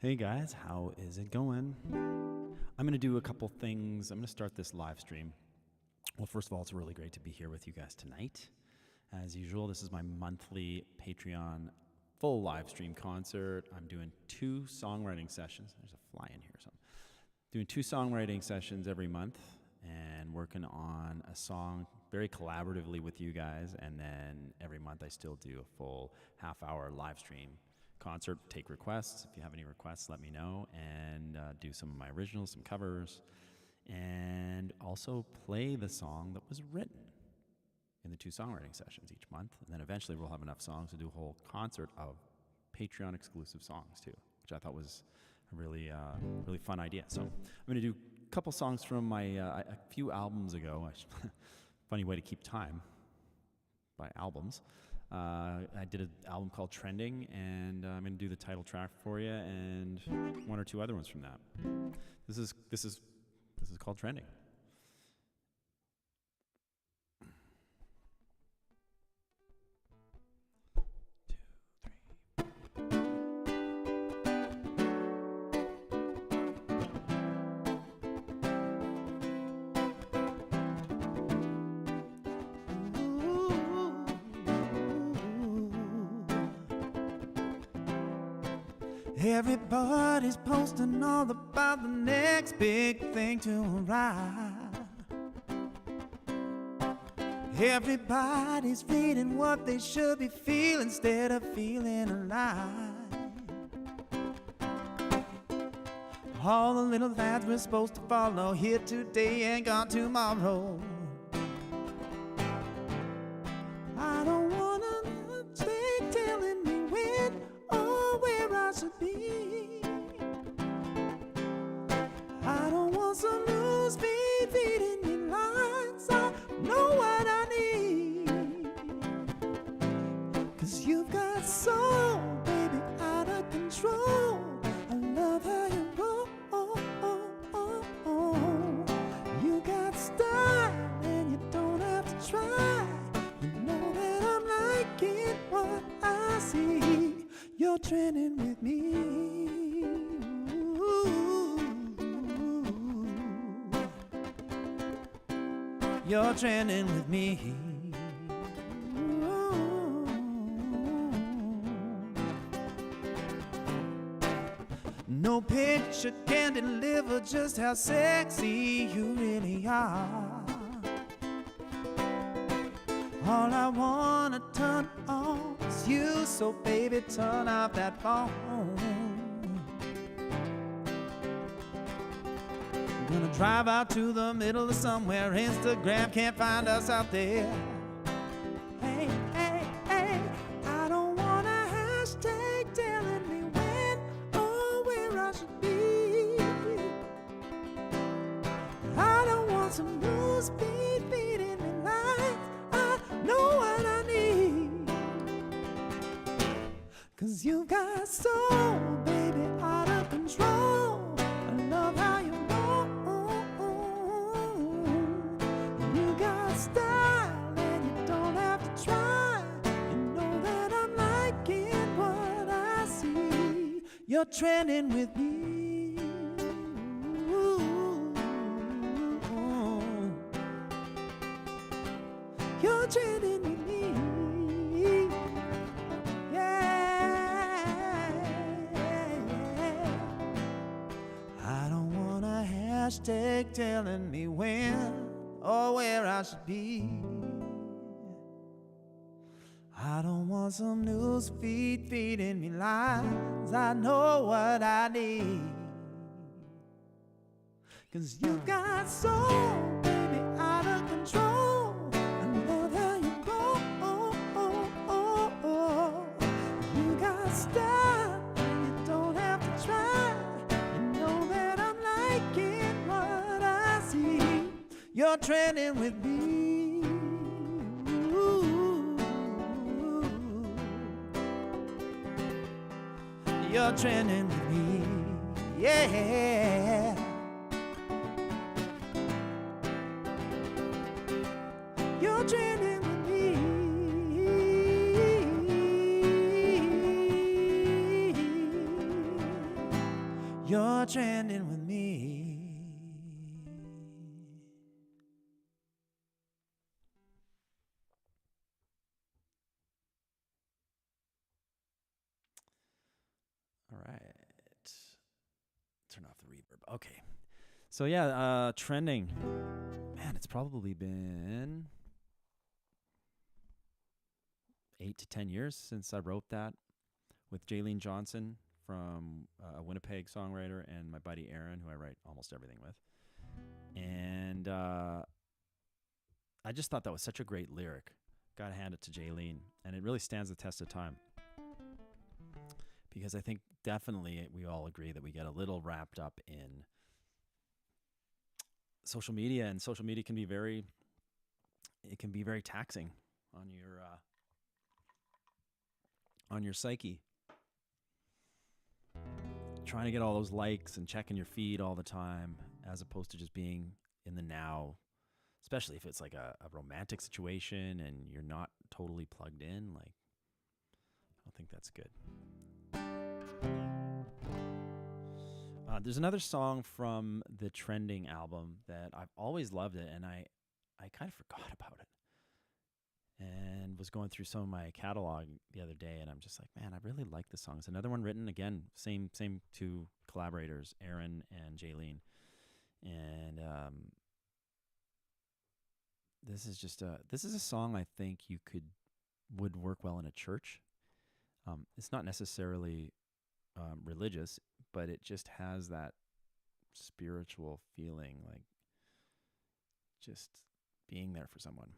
Hey guys, how is it going? I'm going to do a couple things. I'm going to start this live stream. Well, first of all, it's really great to be here with you guys tonight. As usual, this is my monthly Patreon full live stream concert. I'm doing 2 songwriting sessions. There's a fly in here or something. Doing 2 songwriting sessions every month and working on a song very collaboratively with you guys. And then every month I still do a full half-hour live stream concert, take requests. If you have any requests, let me know, and do some of my originals, some covers, and also play the song that was written in the 2 songwriting sessions each month. And then eventually we'll have enough songs to do a whole concert of Patreon exclusive songs too, which I thought was a really fun idea. So I'm going to do a couple songs from my a few albums ago. Funny way to keep time by albums. I did an album called Trending, and I'm going to do the title track for you and 1 or 2 other ones from that. This is called Trending. Everybody's posting all about the next big thing to arrive. Everybody's reading what they should be feeling instead of feeling alive. All the little lads we're supposed to follow here today and gone tomorrow. I don't wanna stay telling me when or where I should be. I don't want some news feed feeding me lines. I know what I need. 'Cause you've got soul, baby, out of control. I love how you roll. You got style and you don't have to try. You know that I'm liking what I see. You're trending with me. You're trending with me. No picture can deliver just how sexy you really are. All I wanna turn on is you, so baby, turn off that phone. Gonna drive out to the middle of somewhere. Instagram can't find us out there. Hey, hey, hey, I don't want a hashtag telling me when or where I should be. I don't want some news feed feeding me lines. I know what I need. 'Cause you got soul, baby, out of control. I love how you style and you don't have to try. You know that I'm liking what I see. You're trending with me. You're trending with me. Yeah. I don't want a hashtag telling me when or where I should be. I don't want some news feed feeding me lines. I know what I need. 'Cause you got soul, baby, out of control. I love how you roll. You got style and you don't have to try. You know that I'm liking what I see. You're trending with me. Ooh. You're trending with me. Yeah. You're trending with me. you're trending with me. All right. Turn off the reverb. Okay. So yeah, trending. Man, it's probably been 8 to 10 years since I wrote that with Jaylene Johnson from a Winnipeg songwriter and my buddy Aaron, who I write almost everything with. And I just thought that was such a great lyric. Gotta hand it to Jaylene. And it really stands the test of time. Because I think definitely we all agree that we get a little wrapped up in social media, and social media can be very taxing on your psyche. Trying to get all those likes and checking your feed all the time, as opposed to just being in the now, especially if it's like a romantic situation and you're not totally plugged in. Like, I don't think that's good. There's another song from the Trending album that I've always loved it, and I kind of forgot about it. And was going through some of my catalog the other day, and I'm just like, man, I really like this song. It's another one written, again, same two collaborators, Aaron and Jaylene. And this is a song I think would work well in a church. It's not necessarily religious, but it just has that spiritual feeling, like just being there for someone.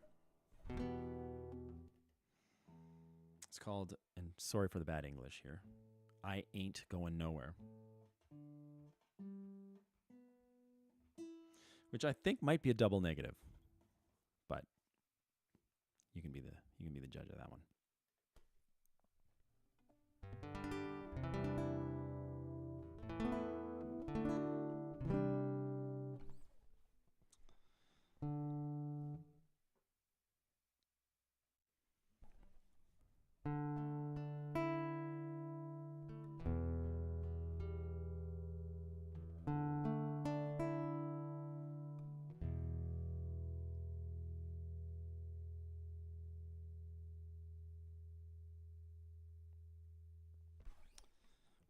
It's called, and sorry for the bad English here, I Ain't Going Nowhere, which I think might be a double negative, but you can be the judge of that one.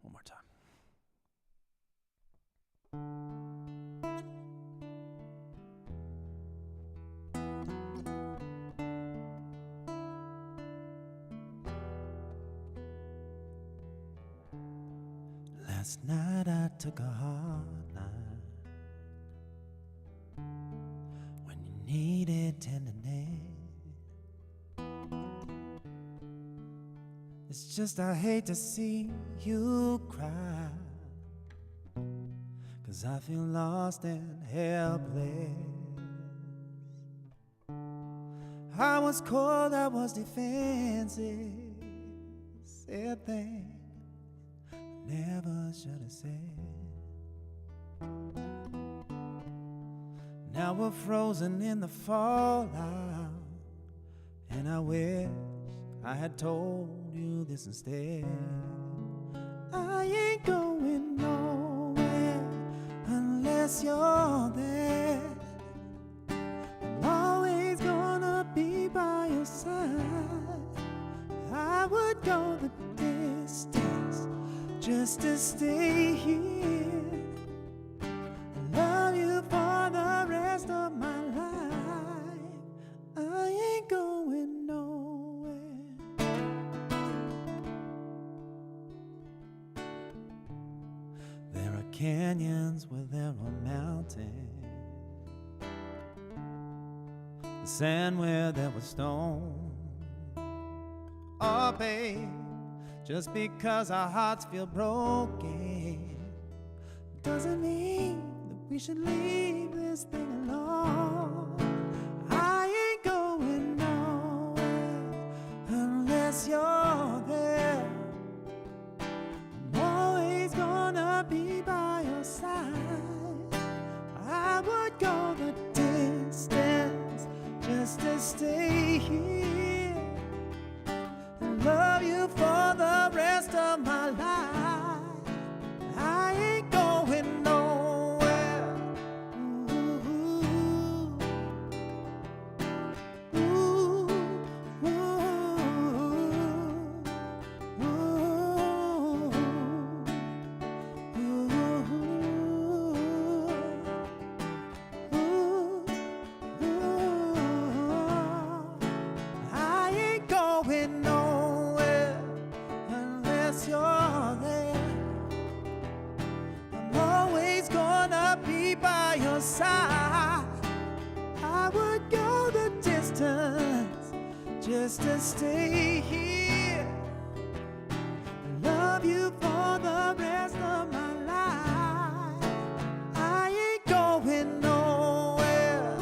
One more time. Last night I took a hard line when you needed tenderness. It's just I hate to see you cry, 'cause I feel lost and helpless. I was cold, I was defensive, said things never should have said. Now we're frozen in the fallout, and I wish I had told you this instead. I ain't going nowhere unless you're there. I'm always gonna be by your side. I would go the distance just to stay here and love you for the rest of my life. I ain't going nowhere. There are canyons where there are mountains, the sand where there was stone. Oh, babe, just because our hearts feel broken doesn't mean that we should leave this thing alone. I ain't going nowhere unless you're there. I'm always gonna be by your side. I would go the distance just to stay here and love you for the rest of my life. I ain't going promise you're there. I'm always gonna be by your side. I would go the distance just to stay here and love you for the rest of my life. I ain't going nowhere.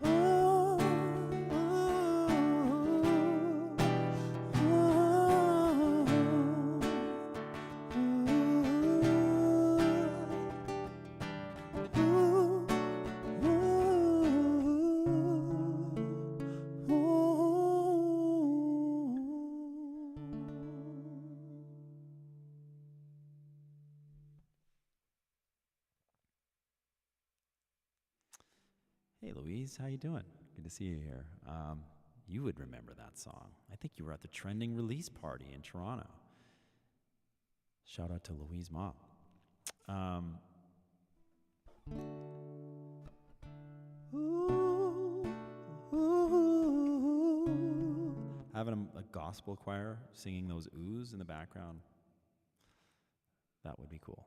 Ooh, ooh, ooh, Hey, Louise, how you doing? Good to see you here. You would remember that song. I think you were at the trending release party in Toronto. Shout out to Louise Mop. ooh, ooh. Having a gospel choir singing those oohs in the background, that would be cool.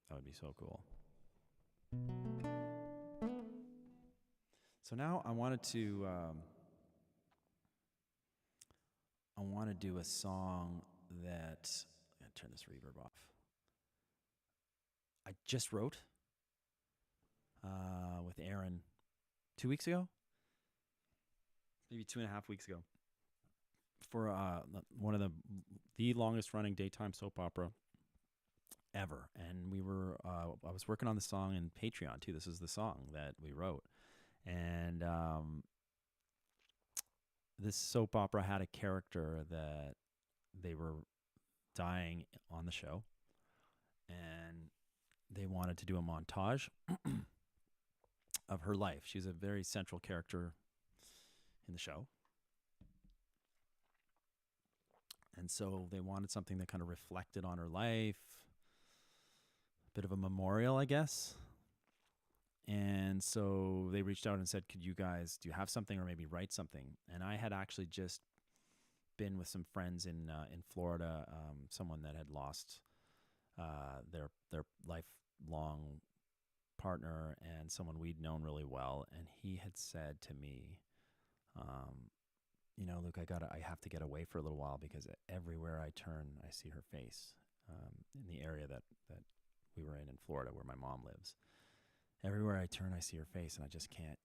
That would be so cool. So now I wanted to do a song that, I'm gonna turn this reverb off. I just wrote with Aaron 2 weeks ago, maybe 2.5 weeks ago, for one of the longest running daytime soap opera ever. And we were I was working on the song in Patreon too. This is the song that we wrote. And this soap opera had a character that they were dying on the show, and they wanted to do a montage of her life. She's a very central character in the show. And so they wanted something that kind of reflected on her life, a bit of a memorial, I guess. And so they reached out and said, do you have something, or maybe write something? And I had actually just been with some friends in Florida, someone that had lost their lifelong partner, and someone we'd known really well. And he had said to me, Luke, I have to get away for a little while, because everywhere I turn, I see her face, in the area that we were in Florida, where my mom lives. Everywhere I turn, I see her face, and I just can't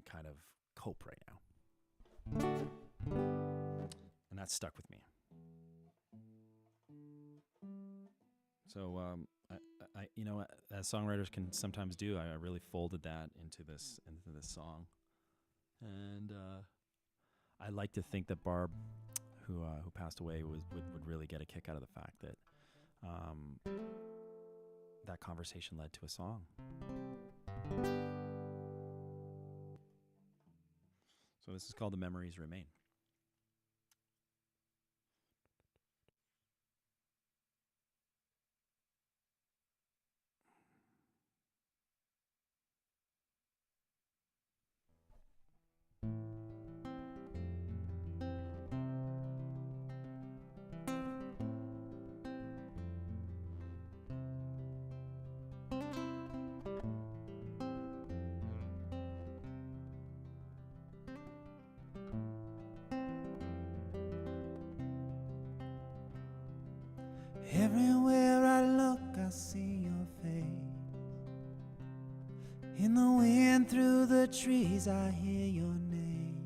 kind of cope right now. And that stuck with me. So, I as songwriters can sometimes do, I really folded that into this song. And I like to think that Barb, who passed away, would really get a kick out of the fact that that conversation led to a song. So this is called The Memories Remain. Everywhere I look, I see your face. In the wind through the trees, I hear your name.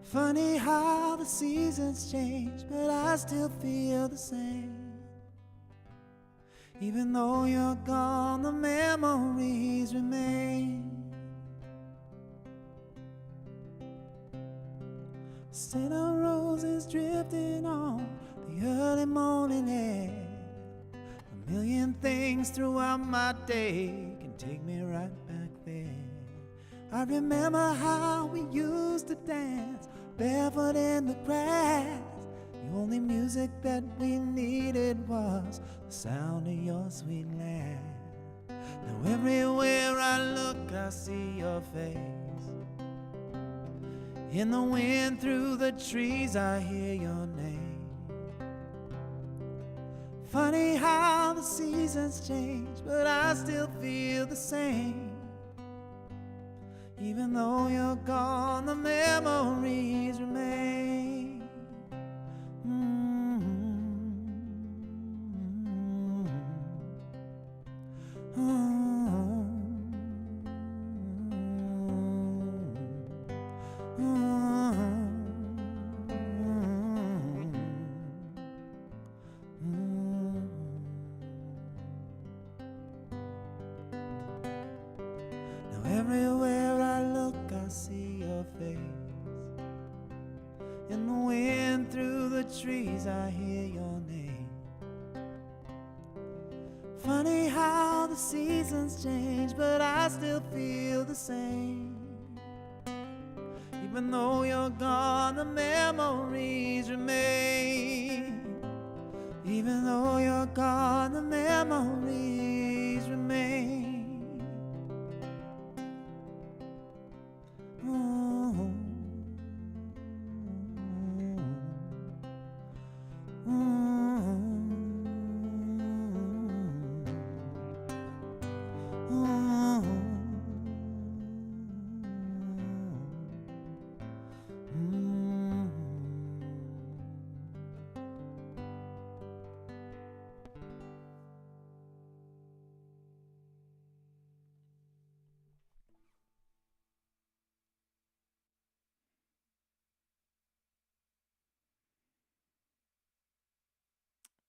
Funny how the seasons change, but I still feel the same. Even though you're gone, the memories remain. Scent of roses drifting on the early morning air. A million things throughout my day can take me right back there. I remember how we used to dance barefoot in the grass. The only music that we needed was the sound of your sweet laugh. Now everywhere I look, I see your face. In the wind through the trees, I hear your name. Funny how the seasons change, but I still feel the same. Even though you're gone, the memories remain. Everywhere I look, I see your face. In the wind through the trees, I hear your name. Funny how the seasons change, but I still feel the same. Even though you're gone, the memories remain. Even though you're gone, the memories remain.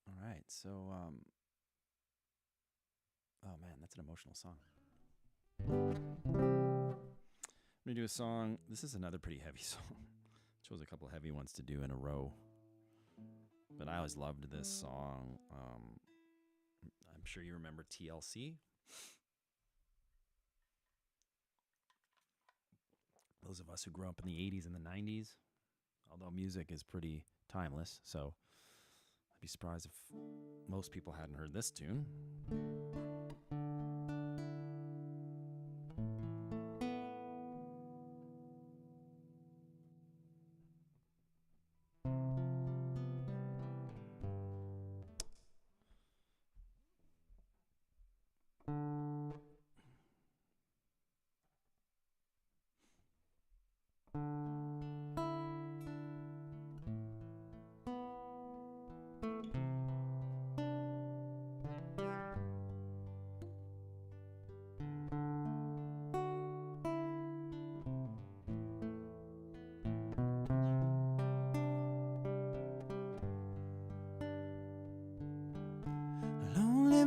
All right, so, oh man, that's an emotional song. I'm gonna do a song. This is another pretty heavy song. Chose a couple heavy ones to do in a row, but I always loved this song. I'm sure you remember TLC. Those of us who grew up in the 80s and the 90s, although music is pretty timeless, so I'd be surprised if most people hadn't heard this tune.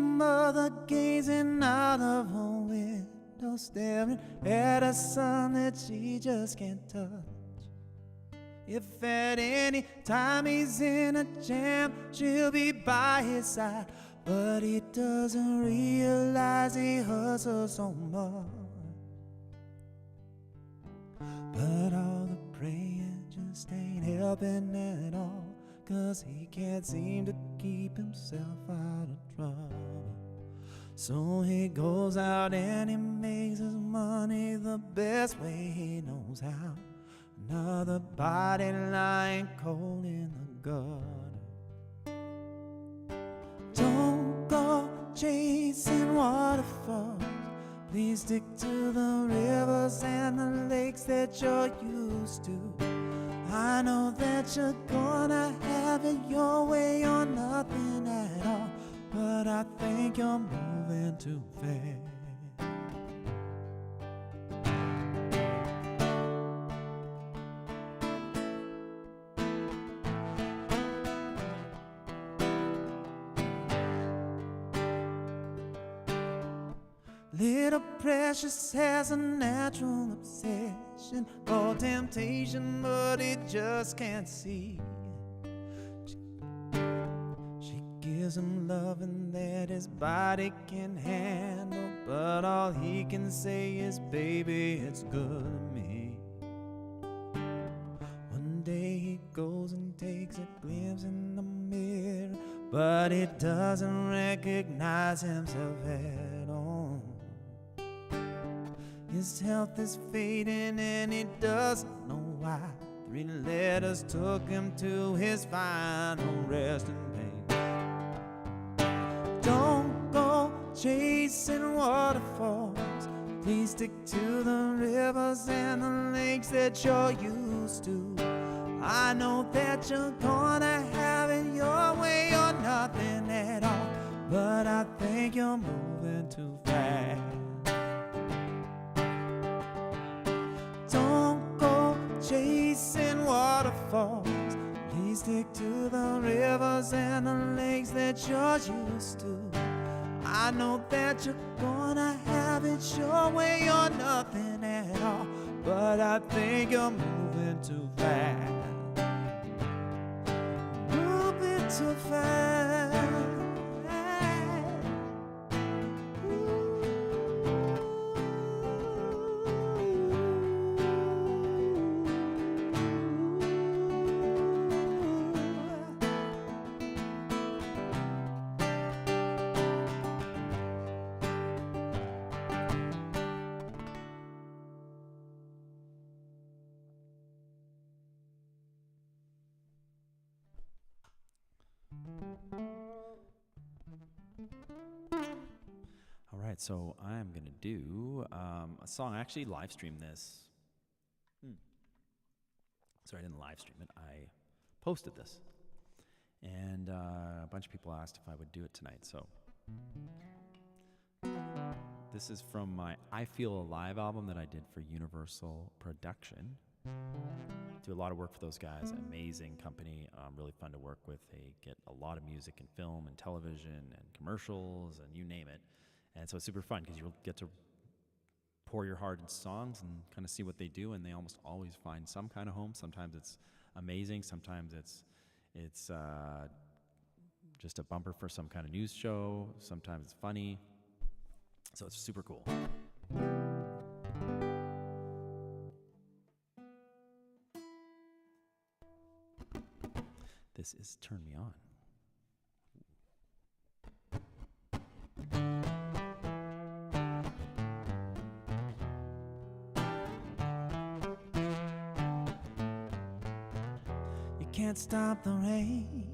Mother gazing out of her window, staring at a son that she just can't touch. If at any time he's in a jam, she'll be by his side, but he doesn't realize he hurts her so much. But all the praying just ain't helping at all, 'cause he can't seem to keep himself out of trouble. So he goes out and he makes his money the best way he knows how. Another body lying cold in the gutter. Don't go chasing waterfalls. Please stick to the rivers and the lakes that you're used to. I know that you're gonna have it your way or nothing at all, but I think you're moving too fast. Little Precious has a natural obsession for temptation, but he just can't see. She gives him loving that his body can handle, but all he can say is, baby, it's good to me. One day he goes and takes a glimpse in the mirror, but he doesn't recognize himself at all. His health is fading and he doesn't know why. 3 letters took him to his final resting place. Don't go chasing waterfalls. Please stick to the rivers and the lakes that you're used to. I know that you're gonna have it your way or nothing at all, but I think you're moving too fast. Don't go chasing waterfalls. Please stick to the rivers and the lakes that you're used to. I know that you're gonna have it your way or nothing at all, but I think you're moving too fast. Moving too fast. All right, so I'm going to do a song. I actually live streamed this. Sorry, I didn't live stream it. I posted this. And a bunch of people asked if I would do it tonight. So this is from my I Feel Alive album that I did for Universal Production. Do a lot of work for those guys. Amazing company. Really fun to work with. They get a lot of music and film and television and commercials and you name it. And so it's super fun because you'll get to pour your heart in songs and kind of see what they do, and they almost always find some kind of home. Sometimes it's amazing. Sometimes it's just a bumper for some kind of news show. Sometimes it's funny. So it's super cool. This is Turn Me On. Can't stop the rain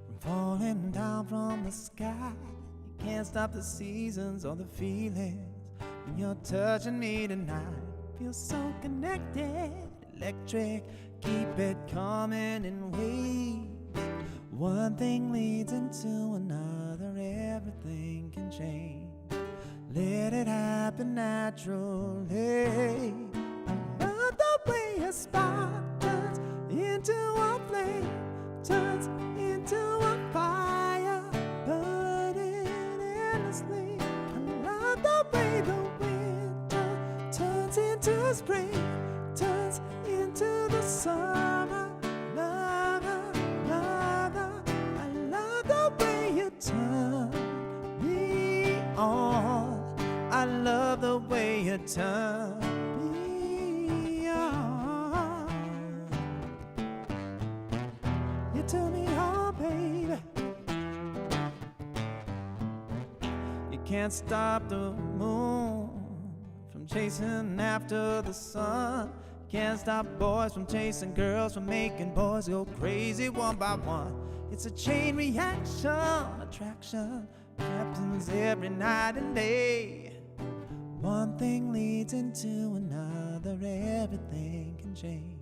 from falling down from the sky. You can't stop the seasons or the feelings when you're touching me tonight. Feel so connected, electric, keep it coming in waves. One thing leads into another, everything can change. Let it happen naturally. I love the way a spark turns into a flame, turns into a fire, burning endlessly. I love the way the winter turns into spring, turns into the summer. Lover, lover, I love the way you turn me on. I love the way you turn me on. You turn me on, baby. You can't stop the moon from chasing after the sun. Can't stop boys from chasing girls, from making boys go crazy one by one. It's a chain reaction, attraction happens every night and day. One thing leads into another, everything can change.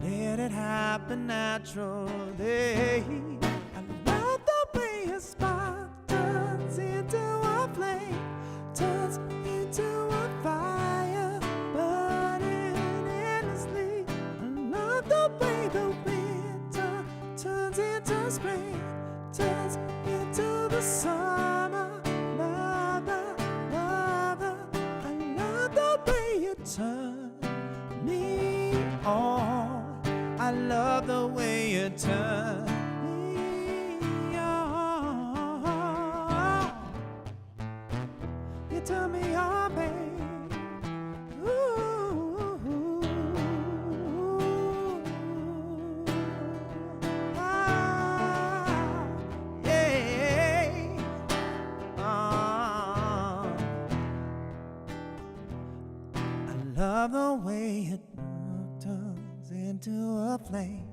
Let it happen naturally. I love the way a spark turns into a flame, turns into a fire, burning endlessly. I love the way the winter turns into spring, turns into the summer. Lover, lover, I love the way you turn me on. I love the way you turn me on. You turn me on, babe. Ooh, ah, yeah. love the way it turns into a flame,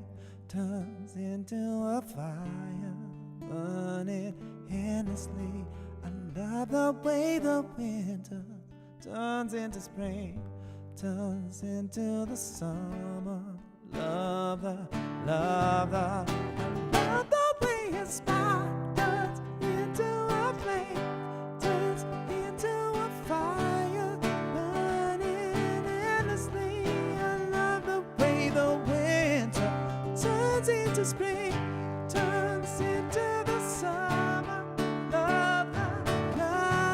turns into a fire, burning endlessly. I love the way the winter turns into spring, turns into the summer. Love the, I love the way a spark turns into a flame, turns into a fire, burning endlessly. I love the way the winter turns into spring, turns into the summer. Love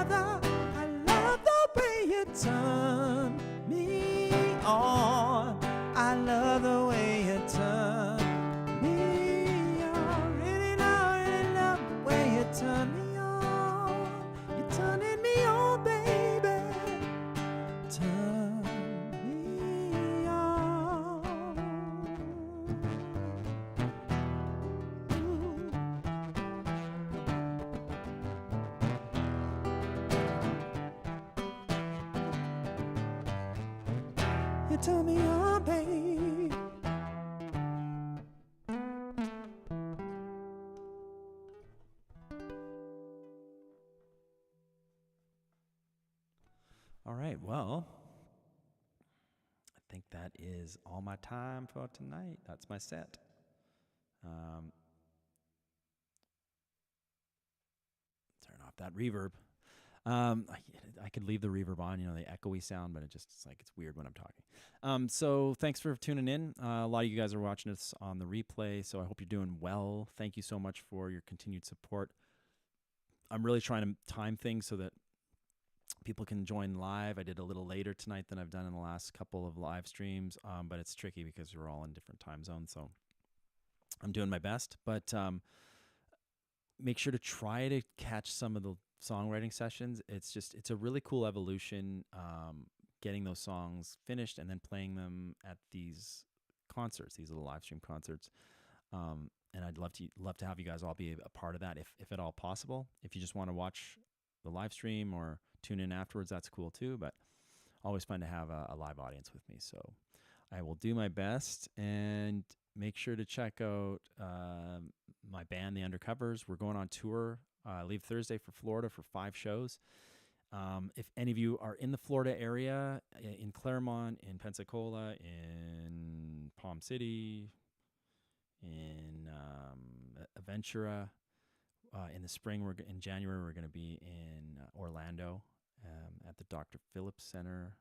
the, I love the way you turn me on. I love the way you turn me on. Really love the way you turn me on. You're turning me on, baby. Turn me on. You turn me on, baby. All right, well, I think that is all my time for tonight. That's my set. Turn off that reverb. I could leave the reverb on, you know, the echoey sound, but it's like it's weird when I'm talking. So thanks for tuning in. A lot of you guys are watching this on the replay, so I hope you're doing well. Thank you so much for your continued support. I'm really trying to time things so that people can join live. I did a little later tonight than I've done in the last couple of live streams, but it's tricky because we're all in different time zones, so I'm doing my best. But make sure to try to catch some of the songwriting sessions. It's a really cool evolution, getting those songs finished and then playing them at these concerts, these little live stream concerts. And I'd love to have you guys all be a part of that, if at all possible. If you just want to watch the live stream or tune in afterwards, that's cool too. But always fun to have a live audience with me. So I will do my best, and make sure to check out my band, The Undercovers. We're going on tour. Leave Thursday for Florida for 5 shows. If any of you are in the Florida area, in Claremont, in Pensacola, in Palm City, in Aventura, in the spring, in January, we're going to be in Orlando at the Dr. Phillips Center.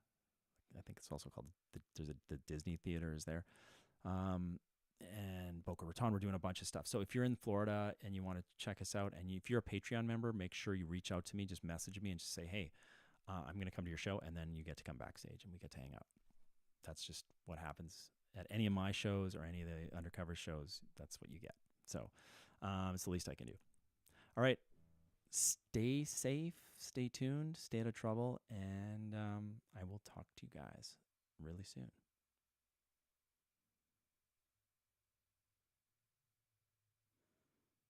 I think it's also called the Disney Theater is there. And Boca Raton, we're doing a bunch of stuff. So if you're in Florida and you want to check us out, and if you're a Patreon member, make sure you reach out to me. Just message me and just say, hey, I'm going to come to your show, and then you get to come backstage and we get to hang out. That's just what happens at any of my shows or any of the Undercover shows. That's what you get. So it's the least I can do. All right. Stay safe, stay tuned, stay out of trouble, and I will talk to you guys really soon.